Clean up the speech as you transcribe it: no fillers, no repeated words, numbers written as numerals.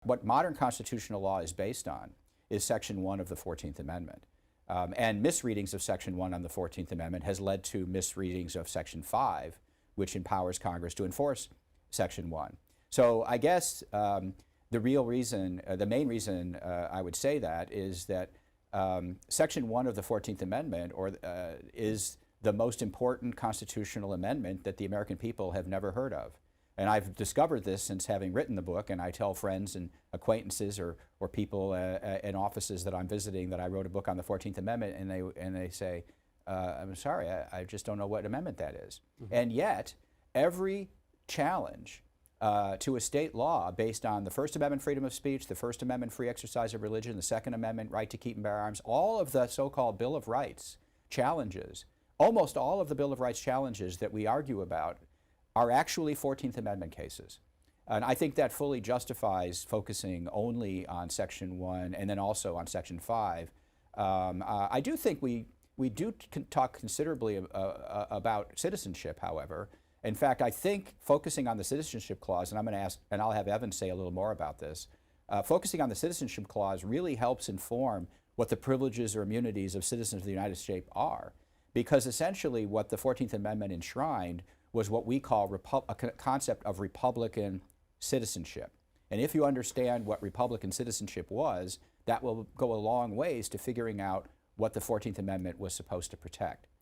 What modern constitutional law is based on is Section 1 of the 14th Amendment. And misreadings of Section 1 on the 14th Amendment has led to misreadings of Section 5, which empowers Congress to enforce Section 1. So I guess the real reason, the main reason I would say that is that Section 1 of the 14th Amendment is the most important constitutional amendment that the American people have never heard of. And I've discovered this since having written the book, and I tell friends and acquaintances or people in offices that I'm visiting that I wrote a book on the 14th Amendment, and they say, I'm sorry, I just don't know what amendment that is. Mm-hmm. And yet, every challenge to a state law based on the First Amendment freedom of speech, the First Amendment free exercise of religion, the Second Amendment right to keep and bear arms, all of the so-called Bill of Rights challenges, almost all of the Bill of Rights challenges that we argue about are actually 14th Amendment cases. And I think that fully justifies focusing only on Section 1 and then also on Section 5. I do think we do talk considerably about citizenship, however. In fact, I think focusing on the Citizenship Clause, and I'm going to ask, and I'll have Evan say a little more about this, focusing on the Citizenship Clause really helps inform what the privileges or immunities of citizens of the United States are. Because essentially what the 14th Amendment enshrined was what we call a concept of Republican citizenship. And if you understand what Republican citizenship was, that will go a long ways to figuring out what the 14th Amendment was supposed to protect.